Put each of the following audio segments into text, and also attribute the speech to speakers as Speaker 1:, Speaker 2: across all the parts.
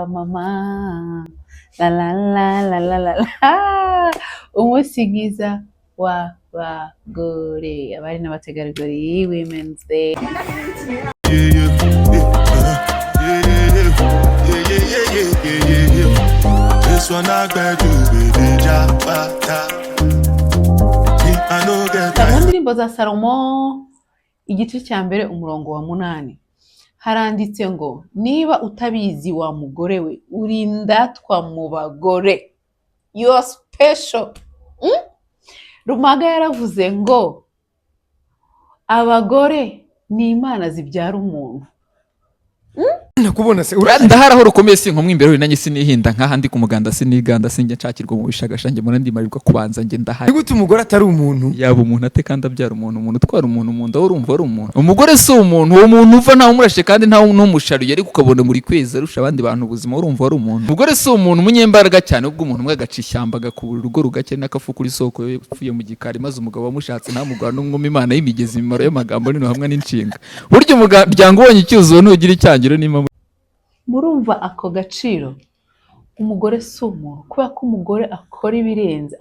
Speaker 1: Mama la la la la la la la umusigiza w'abagore abari n'abategarugori Women's Day. Mu ndirimbo za Salomo igice cya mbere umurongo wa 8 haranditse ngo niba utabizi wa mugore we uri indatwa mu bagore, you are special. Rumaga yaravuze ngo abagore ni imana zibyara umuntu.
Speaker 2: Nakubona se
Speaker 3: ndaharaho rukomeye sinkomwe imbere we nanjye sinihinda nkaha ndi ku muganda siniganda sinjye nshakirwa mu bishagashange mura ndi marirwa kubanza nge ndahari.
Speaker 2: Gute umugore atari umuntu?
Speaker 3: Yaba umuntu ate kandi abyara umuntu twara umuntu mu nda urumva ari umuntu. Umugore si umuntu, uwo muntu uva ntawe umurashe kandi ntawe n'umusharuye ariko ukabona muri kweza rusha abandi bantu ubuzima urumva ari umuntu. Umugore si umuntu umunyembaraga cyane ubwo umuntu umwe agaca ishyamba agakubura urugo rugake n'akafu kuri soko yapfuye mu gikari maze umugabo wamushatse ntamugwa n'umwumi Imana y'imigezi imimaro y'amagambo nino hamwe n'inshinga. Buryo umuryango ubonye icyuzuzo ntugira icyangiro n'imamo.
Speaker 1: Murumva ako gaciro umugore si umuntu kubera ko umugore akora ibirenze.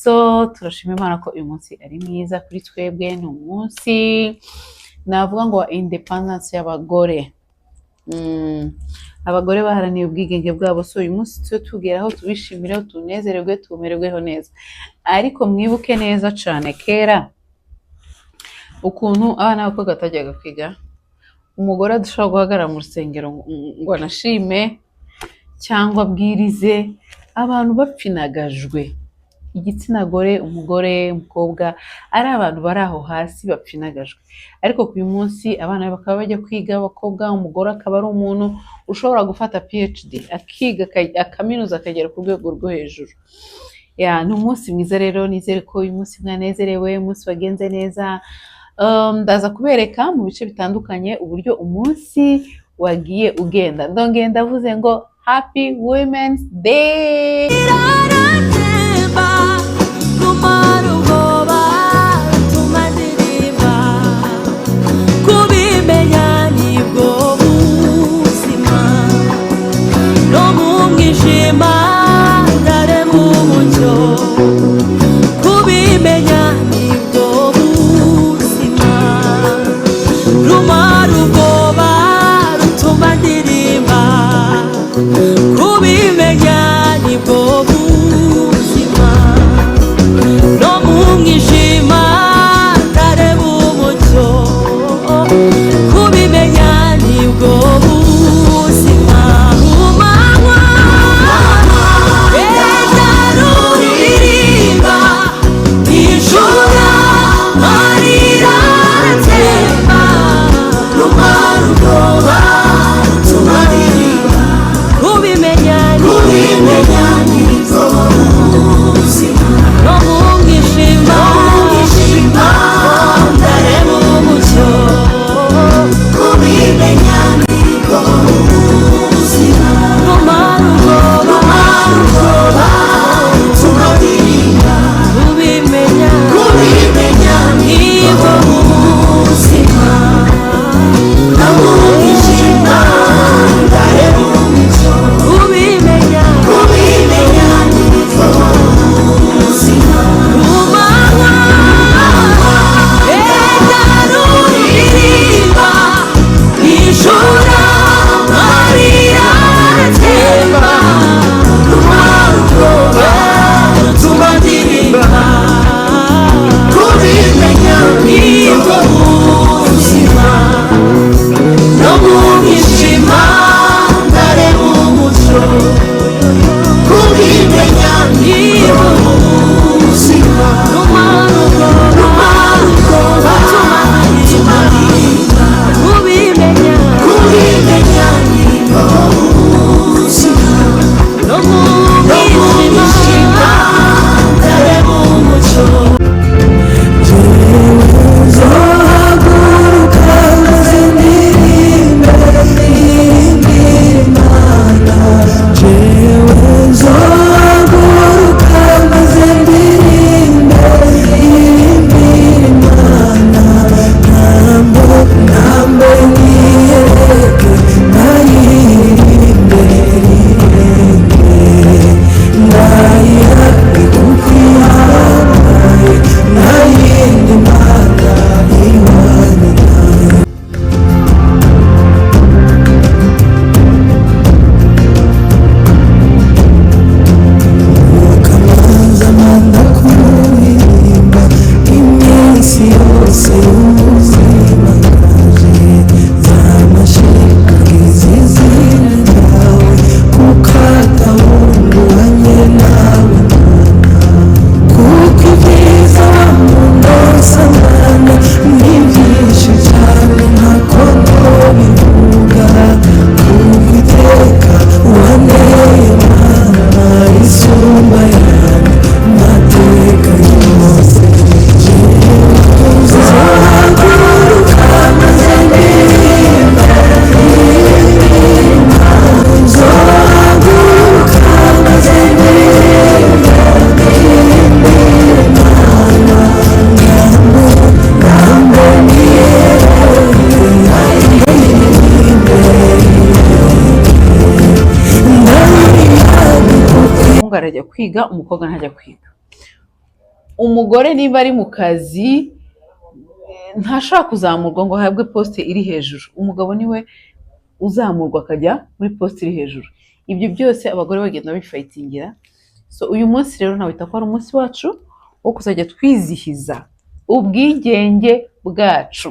Speaker 1: So turashima Imana ko uyu munsi ari mwiza kuri twebwe. Ni umunsi navuga ngo independence y'abagore. Abagore baharaniye ubwigenge bwabo, so uyu munsi twe tugeraho tubishimireho tunezererwe tumererweho neza. Ariko mwibuke neza cyane kera ukuntu abana b'abakobwa batajyaga kwiga, umugore adashobora guhagarara mu rusengero ngo anashime cyangwa abwirize, abantu bapfinagajwe. Igitsina gore, umugore, umukobwa ari abantu bari aho hasi bapfinagajwe. Ariko ku uyu munsi abana bakaba bajya kwiga, abakobwa, umugore akaba ari umuntu ushobora gufata PhD akiga akaminuza akagera ku rwego rwo hejuru. Ni umunsi mwiza rero, nizere ko uyu munsi mwanezerewe, umunsi wagenze neza. Ndaza kubereka mu bice bitandukanye uburyo umunsi wagiye ugenda. Ndongeye ndavuze ngo Happy Women's Day.
Speaker 4: Kubimenya ni bwo
Speaker 1: ajya kwiga, umukobwa ntajya kwiga. Umugore niba ari mu kazi ntashaka kuzamurwa ngo ahabwe poste iri hejuru, umugabo niwe uzamurwa akajya muri poste iri hejuru. Ibyo byose abagore bagenda bifayitingira. So uyu munsi rero nawita ko ari umunsi wacu wo kuzajya twizihiza ubwigenge bwacu.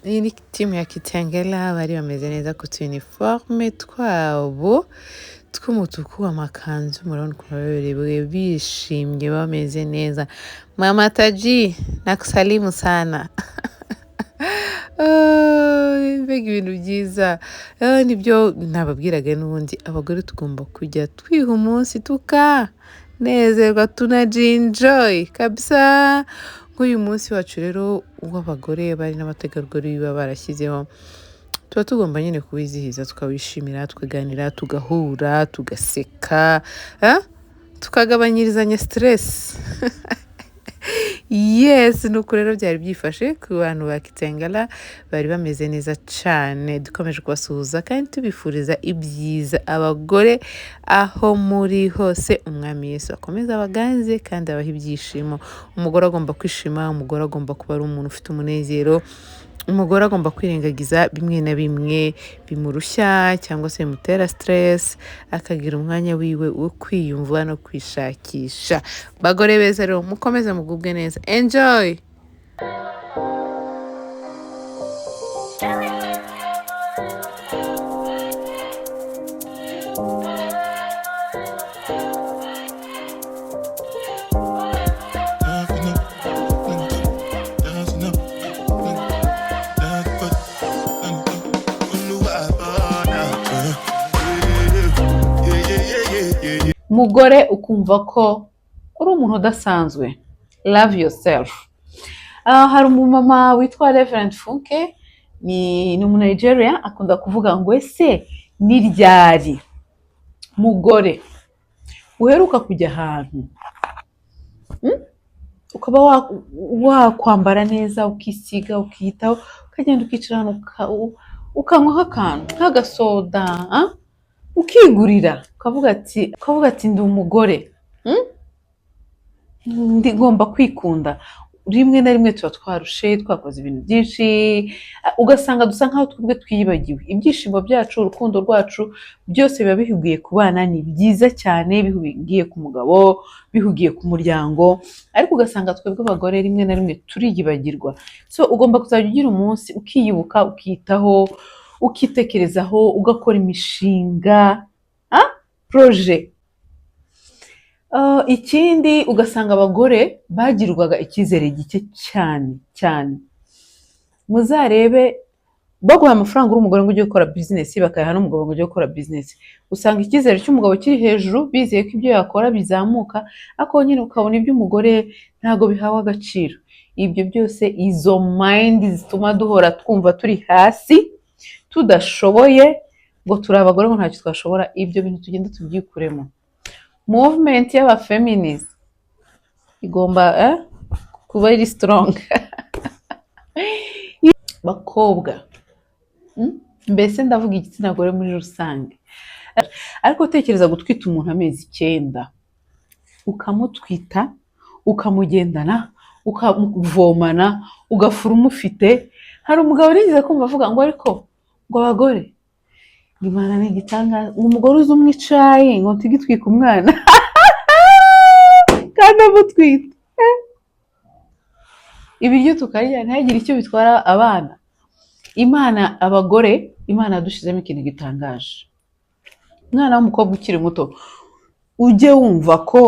Speaker 4: Iyi ni timu ya Kitengela bari bameze neza ku uniforme twabo tw'umutuku, amakanzu murabona ukuntu baberewe bishimye bameze neza. Mama Taji nakusalimu sana. Mbega ibintu byiza. Nibyo nababwiraga n'ubundi abagore tugomba kujya twiha umunsi tukanezerwa tunajinjoy kabisa. Nk'uyu munsi wacu rero w'abagore bari n'abategarugori baba barashyizeho, tuba tugomba nyine kuwizihiza, tukawishimira, tukaganira, tugahura, tugaseka, tukagabanyirizanya stress. Yes, nuko rero byari byifashe ku bantu ba Kitengela, bari bameze neza cyane. Dukomeje kubasuhuza kandi tubifuriza ibyiza abagore aho muri hose. Umwami Yesu akomeza abaganze kandi abaha ibyishimo. Umugore agomba kwishima, umugore agomba kuba ari umuntu ufite umunezero, umugore agomba kwirengagiza bimwe na bimwe bimurushya cyangwa se bimutera stress, akagira umwanya wiwe wo kwiyumva no kwishakisha. Bagore beza rero mukomeze mugubwe neza. Enjoy.
Speaker 1: Mugore ukumva ko uri umuntu udasanzwe. Love yourself. Hari umumama witwa Reverend Funke, ni umu-Nigeria, akunda kuvuga ngo ese ni ryari mugore uheruka kujya ahantu ukaba wakwambara neza, ukisiga, ukiyitaho, ukagenda ukicara ahantu ukanywa nk'akantu nk'agasoda, ukigurira, ukavuga ati ndi umugore, ngomba kwikunda. rimwe na rimwe tuba twarushe twakoze ibintu byinshi, ugasanga dusa nkaho twebwe twiyibagiwe ibyishimo byacu, urukundo rwacu byose biba bihugiye ku bana. Ni byiza cyane, bihugiye ku mugabo, bihugiye ku muryango, ariko ugasanga twebwe abagore rimwe na rimwe turiyibagirwa. So ugomba kuzajya ugira umunsi ukiyibuka, ukitaho, ukitekerezaho, ugakora imishinga, proje. Ikindi ugasanga abagore bagirwaga icyizere gike cyane cyane. Muzarebe baguha amafaranga uri umugore ngo ujye gukora business, bakayaha n'umugabo ngo ujye gukora business, usanga icyizere cy'umugabo kiri hejuru, bizeye ko ibyo yakora bizamuka, ariko nyine ukabona iby'umugore ntago bihawe agaciro. Ibyo byose, izo mind zituma duhora twumva turi hasi, tudashoboye, ngo turi abagore ngo ntacyo twashobora. Ibyo bintu tugenda tubyikuremo. Movement y'abafeminist igomba kuba iri strong. Bakobwa, mbese ndavuga igitsina gore muri rusange, ariko tekereza gutwita umuntu amezi 9, ukamutwita, ukamugendana, ukavomana, ugafura umufite. Hari umugabo nigeze kumva avuga ngo ariko ngo abagore, Imana ni igitangaza, umugore uzi umwicaye ngo ntigitwika umwana kandi amutwita. Ibiryo tukarya ntihagire icyo bitwara abana. Imana, abagore, Imana yadushizemo ikintu gitangaje. Umwana w'umukobwa ukiri muto, ujye wumva ko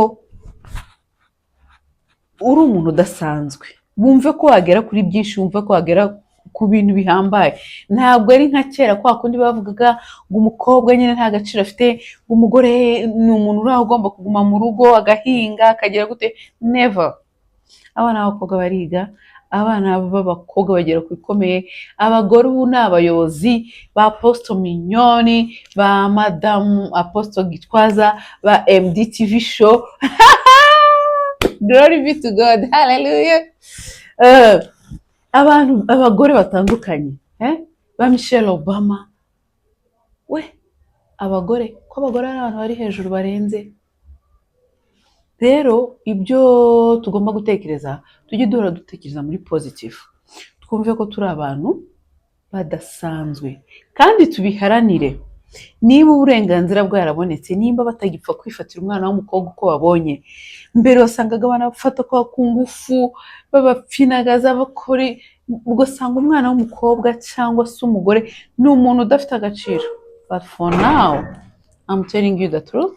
Speaker 1: uri umuntu udasanzwe, wumve ko wagera kuri byinshi, wumve ko wagera ku bintu bihambaye. Ntabwo ari nka kera kwa kundi bavugaga ngo umukobwa nyine nta gaciro afite, ngo umugore ni umuntu uri aho ugomba kuguma mu rugo agahinga akagira gute. Never. Abana b'abakobwa bariga, abana b'abakobwa bagera ku bikomeye. Abagore ubu ni abayobozi ba Apostle Mignoni, ba Madame Apostle Gitwaza, ba MD TV show. Glory be to God. Hallelujah. Abagore batandukanye, ba Michelle Obama. Abagore, ko abagore ari abantu bari hejuru barenze. Rero ibyo tugomba gutekereza, tujye duhora dutekereza muri positive, twumve ko turi abantu badasanzwe kandi tubiharanire. Niba uburenganzira bwarabonetse, nimba batagipfa kwifatira umwana w'umukobwa uko babonye, mbere wasangaga abana bafata kwa ku ngufu, babapfinagaza, bakore, ugasanga umwana w'umukobwa cyangwa se umugore ni umuntu udafite agaciro. But for now, I'm telling you the truth,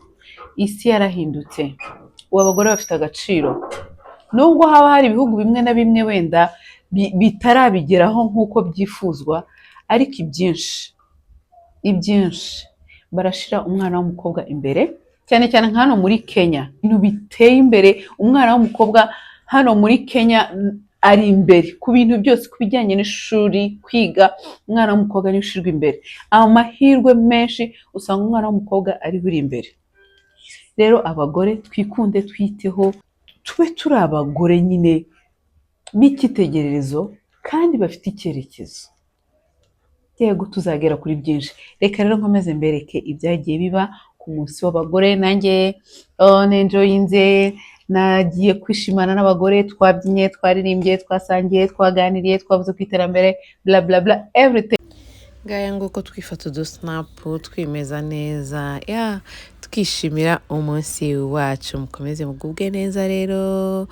Speaker 1: isi yarahindutse. Ubu abagore bafite agaciro, nubwo haba hari ibihugu bimwe na bimwe wenda bitarabigeraho nk'uko byifuzwa, ariko ibyinshi barashira umwana w'umukobwa imbere, cyane cyane nka hano muri Kenya. Ibintu biteye imbere, umwana w'umukobwa hano muri Kenya ari imbere ku bintu byose, ku bijyanye n'ishuri, kwiga. Umwana w'umukobwa niwe ushirwa imbere. Amahirwe menshi usanga umwana w'umukobwa ari buri imbere. Rero abagore twikunde, twiteho, tube turi abagore nyine b'icyitegererezo kandi bafite icyerekezo. Yego tuzagera kuri byinshi. Reka rero nkomeze mbereke ibyagiye biba ku munsi w'abagore. Nanjye nenjoyinze, nagiye kwishimana n'abagore, twabyinye, twaririmbye, twasangiye, twaganiriye, twavuze ku iterambere, bla bla bla, everything.
Speaker 4: ngaya nguko twifata udusinapu twimeza neza, twishimira umunsi wacu. Mukomeze mugubwe neza rero,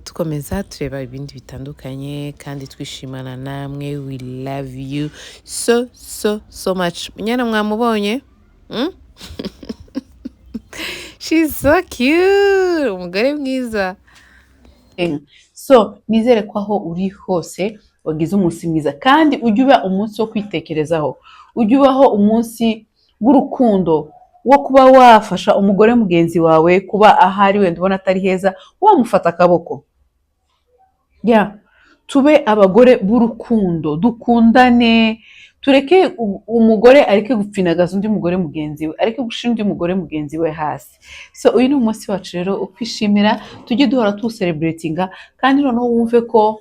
Speaker 4: tukomeza tureba ibindi bitandukanye kandi twishimana namwe. We love you so much. Munyana mwamubonye? She's so cute, umugore mwiza.
Speaker 1: So nizere ko aho uri hose wagize umunsi mwiza, kandi ujye uba umunsi wo kwitekerezaho, ujye ubaho umunsi w'urukundo, wo kuba wafasha umugore mugenzi wawe kuba ahari wenda ubona atari heza, wamufata akaboko. Tube abagore b'urukundo, dukundane, tureke umugore areke gupfinagaza undi mugore mugenzi we, areke gushira undi mugore mugenzi we hasi. So uyu ni umunsi wacu rero ukwishimira, tujye duhora tuwuselebratinga, kandi noneho wumve ko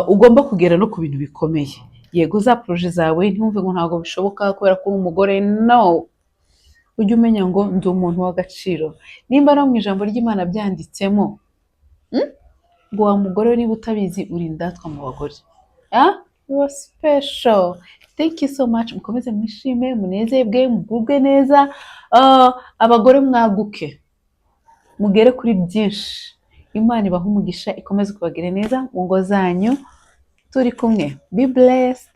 Speaker 1: ugomba kugera no ku bintu bikomeye. Yego za proje zawe ntiwumve ngo ntabwo bishoboka kubera ko uri umugore. No, ujye umenya ngo ndi umuntu w'agaciro. Nimba no mu ijambo ry'Imana byanditsemo ngo wa mugore niba utabizi uri indatwa mu bagore. You are special. Thank you so much. Mukomeze mwishime, munezebwe, mugubwe neza. Abagore mwaguke, mugere kuri byinshi. Imana ibaha umugisha, ikomeze kubagire neza mu ngo zanyu. Turi kumwe. Be blessed.